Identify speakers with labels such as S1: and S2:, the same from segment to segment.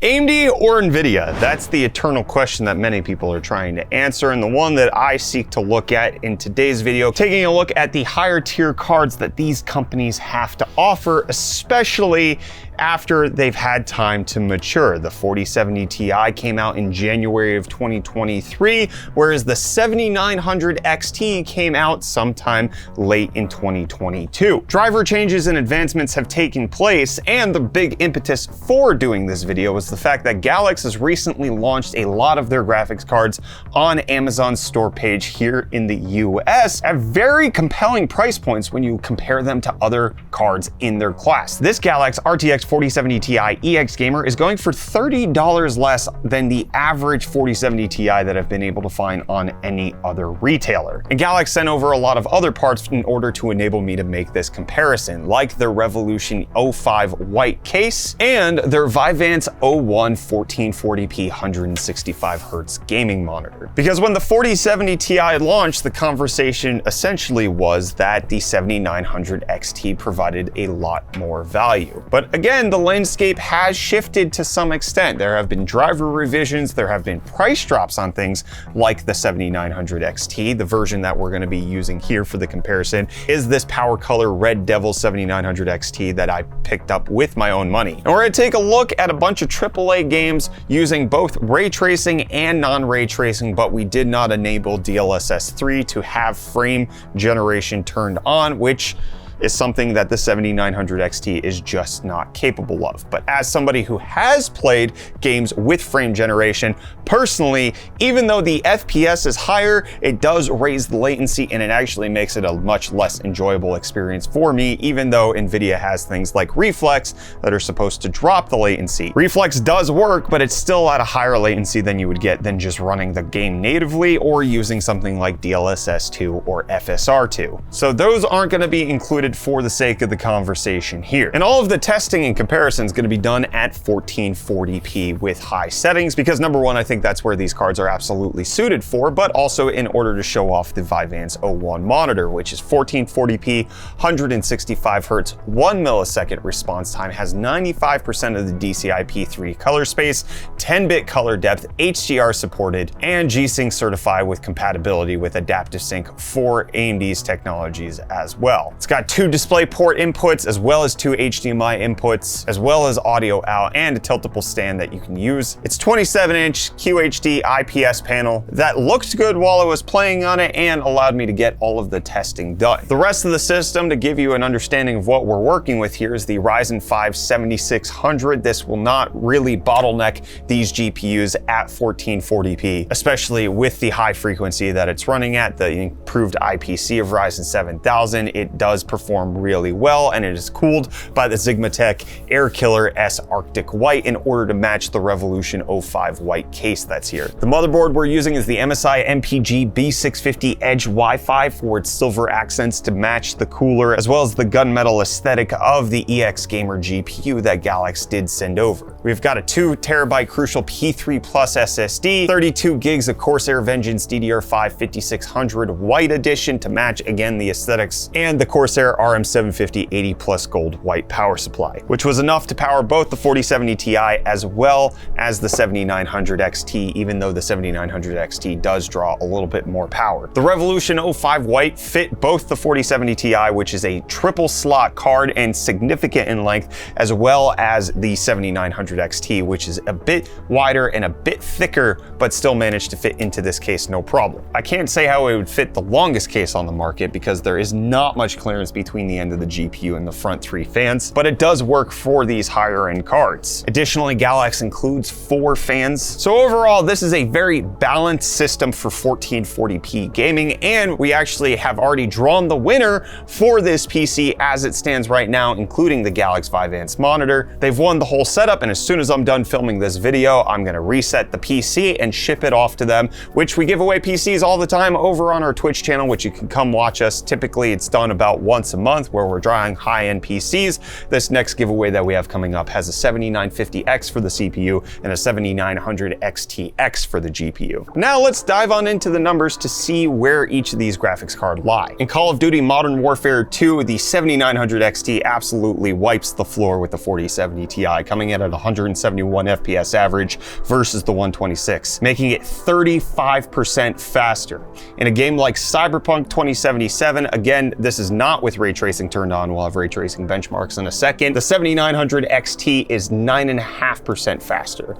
S1: AMD or Nvidia? That's the eternal question that many people are trying to answer, and the one that I seek to look at in today's video, taking a look at the higher tier cards that these companies have to offer, especially after they've had time to mature. The 4070 Ti came out in January of 2023, whereas the 7900 XT came out sometime late in 2022. Driver changes and advancements have taken place, and the big impetus for doing this video was the fact that Galax has recently launched a lot of their graphics cards on Amazon's store page here in the US at very compelling price points when you compare them to other cards in their class. This Galax RTX 4070 Ti EX Gamer is going for $30 less than the average 4070 Ti that I've been able to find on any other retailer. And Galax sent over a lot of other parts in order to enable me to make this comparison, like their Revolution 05 white case and their Vyvanse 01 1440p 165Hz gaming monitor. Because when the 4070 Ti launched, the conversation essentially was that the 7900 XT provided a lot more value. But again, the landscape has shifted to some extent. There have been driver revisions, there have been price drops on things like the 7900 XT. The version that we're going to be using here for the comparison is this Power Color Red Devil 7900 XT that I picked up with my own money. And we're going to take a look at a bunch of AAA games using both ray tracing and non-ray tracing, but we did not enable DLSS 3 to have frame generation turned on, which is something that the 7900 XT is just not capable of. But as somebody who has played games with frame generation, personally, even though the FPS is higher, it does raise the latency and it actually makes it a much less enjoyable experience for me, even though Nvidia has things like Reflex that are supposed to drop the latency. Reflex does work, but it's still at a higher latency than you would get than just running the game natively or using something like DLSS 2 or FSR 2. So those aren't going to be included for the sake of the conversation here. And all of the testing and comparison is going to be done at 1440p with high settings, because number one, I think that's where these cards are absolutely suited for, but also in order to show off the Vyvanse 01 monitor, which is 1440p, 165Hz, 1 millisecond response time, has 95% of the DCI-P3 color space, 10-bit color depth, HDR supported, and G-Sync certified with compatibility with Adaptive Sync for AMD's technologies as well. It's got two display port inputs, as well as two HDMI inputs, as well as audio out, and a tiltable stand that you can use. It's 27-inch QHD IPS panel that looked good while I was playing on it and allowed me to get all of the testing done. The rest of the system, to give you an understanding of what we're working with here, is the Ryzen 5 7600. This will not really bottleneck these GPUs at 1440p, especially with the high frequency that it's running at. The improved IPC of Ryzen 7000, it does perform really well, and it is cooled by the Sigmatech Airkiller S Arctic White in order to match the Revolution 05 white case that's here. The motherboard we're using is the MSI MPG B650 Edge Wi-Fi for its silver accents to match the cooler, as well as the gunmetal aesthetic of the EX Gamer GPU that Galax did send over. We've got a 2TB Crucial P3 Plus SSD, 32 gigs of Corsair Vengeance DDR5 5600 White Edition to match again the aesthetics, and the Corsair RM750 80 Plus Gold White power supply, which was enough to power both the 4070 Ti as well as the 7900 XT, even though the 7900 XT does draw a little bit more power. The Revolution 05 White fit both the 4070 Ti, which is a triple slot card and significant in length, as well as the 7900 XT, which is a bit wider and a bit thicker, but still managed to fit into this case no problem. I can't say how it would fit the longest case on the market because there is not much clearance between the end of the GPU and the front three fans, but it does work for these higher end cards. Additionally, Galax includes 4 fans. So overall, this is a very balanced system for 1440p gaming, and we actually have already drawn the winner for this PC as it stands right now, including the Galax Vyvanse monitor. They've won the whole setup, and as soon as I'm done filming this video, I'm gonna reset the PC and ship it off to them, which we give away PCs all the time over on our Twitch channel, which you can come watch us. Typically, it's done about once a month where we're drawing high-end PCs. This next giveaway that we have coming up has a 7950X for the CPU and a 7900 XTX for the GPU. Now let's dive on into the numbers to see where each of these graphics cards lie. In Call of Duty Modern Warfare 2, the 7900 XT absolutely wipes the floor with the 4070 Ti, coming in at 171 FPS average versus the 126, making it 35% faster. In a game like Cyberpunk 2077, again, this is not with ray tracing turned on. We'll have ray tracing benchmarks in a second. The 7900 XT is 9.5% faster.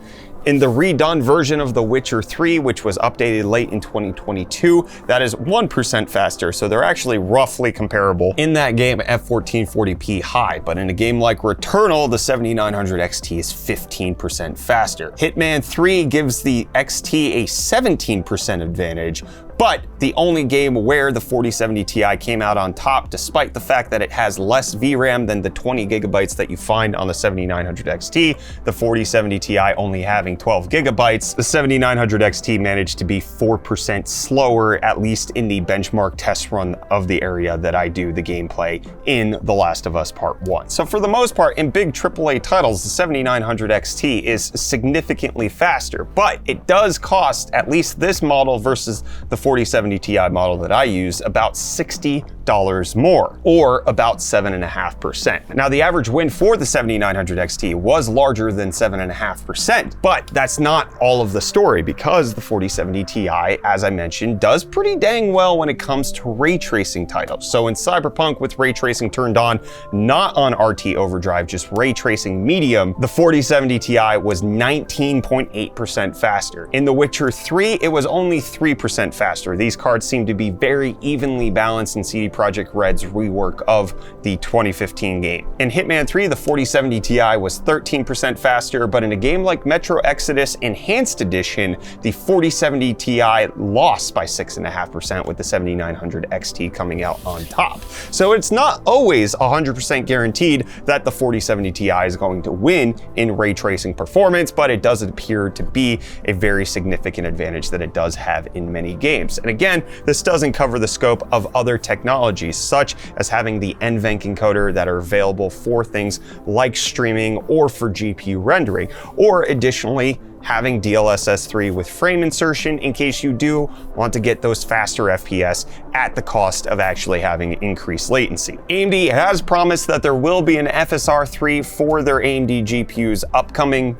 S1: In the redone version of The Witcher 3, which was updated late in 2022, that is 1% faster, so they're actually roughly comparable in that game at 1440p high. But in a game like Returnal, the 7900 XT is 15% faster. Hitman 3 gives the XT a 17% advantage, but the only game where the 4070 Ti came out on top, despite the fact that it has less VRAM than the 20 gigabytes that you find on the 7900 XT, the 4070 Ti only having 12 gigabytes, the 7900 XT managed to be 4% slower, at least in the benchmark test run of the area that I do the gameplay in The Last of Us Part 1. So for the most part, in big AAA titles, the 7900 XT is significantly faster, but it does cost, at least this model versus the 4070 Ti model that I use, about $60 more, or about 7.5%. Now, the average win for the 7900 XT was larger than 7.5%, but that's not all of the story, because the 4070 Ti, as I mentioned, does pretty dang well when it comes to ray tracing titles. So in Cyberpunk with ray tracing turned on, not on RT overdrive, just ray tracing medium, the 4070 Ti was 19.8% faster. In The Witcher 3, it was only 3% faster. These cards seem to be very evenly balanced in CD Projekt Red's rework of the 2015 game. In Hitman 3, the 4070 Ti was 13% faster, but in a game like Metro Exodus Enhanced Edition, the 4070 Ti lost by 6.5% with the 7900 XT coming out on top. So it's not always 100% guaranteed that the 4070 Ti is going to win in ray tracing performance, but it does appear to be a very significant advantage that it does have in many games. And again, this doesn't cover the scope of other technologies, such as having the NVENC encoder that are available for things like streaming or for GPU rendering, or additionally, having DLSS 3 with frame insertion in case you do want to get those faster FPS at the cost of actually having increased latency. AMD has promised that there will be an FSR 3 for their AMD GPUs upcoming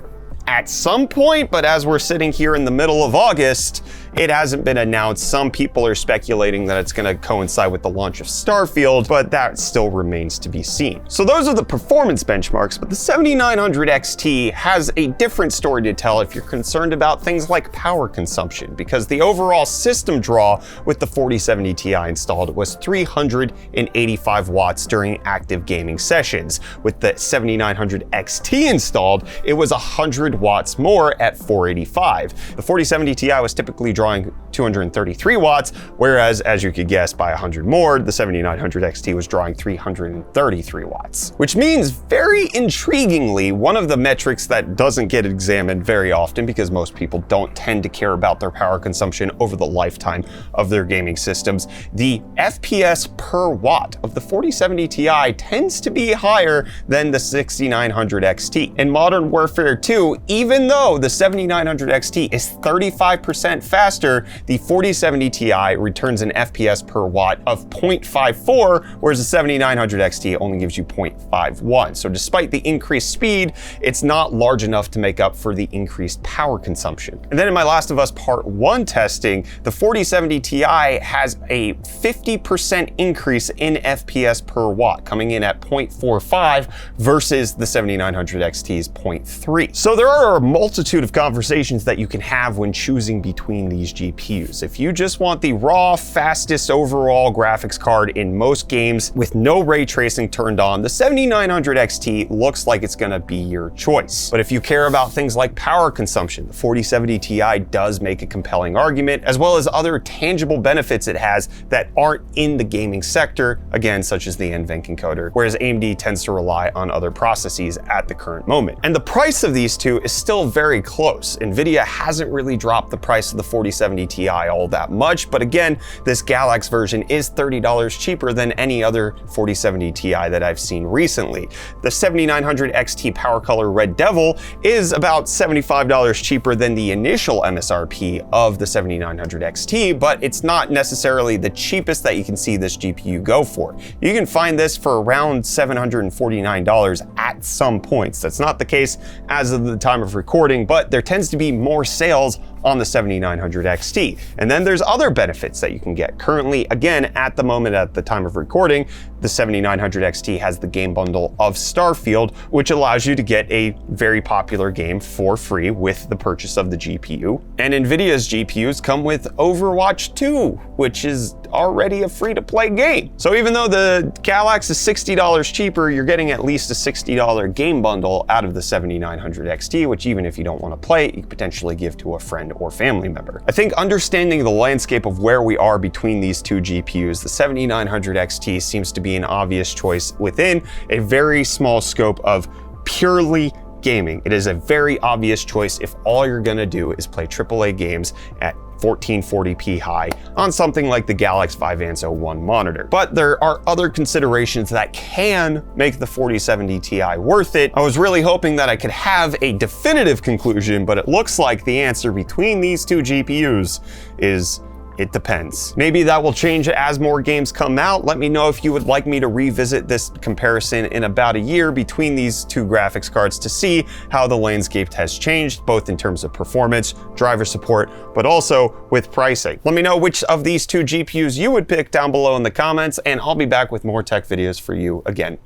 S1: at some point, but as we're sitting here in the middle of August, it hasn't been announced. Some people are speculating that it's going to coincide with the launch of Starfield, but that still remains to be seen. So those are the performance benchmarks, but the 7900 XT has a different story to tell if you're concerned about things like power consumption, because the overall system draw with the 4070 Ti installed was 385 watts during active gaming sessions. With the 7900 XT installed, it was 100 watts more at 485. The 4070 Ti was typically drawing 233 watts, whereas, as you could guess, by 100 more, the 7900 XT was drawing 333 watts. Which means, very intriguingly, one of the metrics that doesn't get examined very often, because most people don't tend to care about their power consumption over the lifetime of their gaming systems, the FPS per watt of the 4070 Ti tends to be higher than the 6900 XT. In Modern Warfare 2, even though the 7900 XT is 35% faster, the 4070 Ti returns an FPS per watt of 0.54, whereas the 7900 XT only gives you 0.51. So despite the increased speed, it's not large enough to make up for the increased power consumption. And then in my Last of Us Part 1 testing, the 4070 Ti has a 50% increase in FPS per watt, coming in at 0.45 versus the 7900 XT's 0.3. So there are a multitude of conversations that you can have when choosing between these GPUs. If you just want the raw, fastest overall graphics card in most games with no ray tracing turned on, the 7900 XT looks like it's gonna be your choice. But if you care about things like power consumption, the 4070 Ti does make a compelling argument, as well as other tangible benefits it has that aren't in the gaming sector, again, such as the NVENC encoder, whereas AMD tends to rely on other processes at the current moment. And the price of these two is still very close. NVIDIA hasn't really dropped the price of the 4070 Ti all that much, but again, this Galax version is $30 cheaper than any other 4070 Ti that I've seen recently. The 7900 XT Power Color Red Devil is about $75 cheaper than the initial MSRP of the 7900 XT, but it's not necessarily the cheapest that you can see this GPU go for. You can find this for around $749 at some points. That's not the case as of the time of recording, but there tends to be more sales on the 7900 XT. And then there's other benefits that you can get. Currently, again, at the moment, at the time of recording, the 7900 XT has the game bundle of Starfield, which allows you to get a very popular game for free with the purchase of the GPU. And NVIDIA's GPUs come with Overwatch 2, which is already a free-to-play game. So even though the Galax is $60 cheaper, you're getting at least a $60 game bundle out of the 7900 XT, which even if you don't want to play it, you could potentially give to a friend or family member. I think understanding the landscape of where we are between these two GPUs, the 7900 XT seems to be an obvious choice within a very small scope of purely gaming. It is a very obvious choice if all you're gonna do is play AAA games at 1440p high on something like the Galax 5 Anso 1 monitor. But there are other considerations that can make the 4070 Ti worth it. I was really hoping that I could have a definitive conclusion, but it looks like the answer between these two GPUs is it depends. Maybe that will change as more games come out. Let me know if you would like me to revisit this comparison in about a year between these two graphics cards to see how the landscape has changed, both in terms of performance, driver support, but also with pricing. Let me know which of these two GPUs you would pick down below in the comments, and I'll be back with more tech videos for you again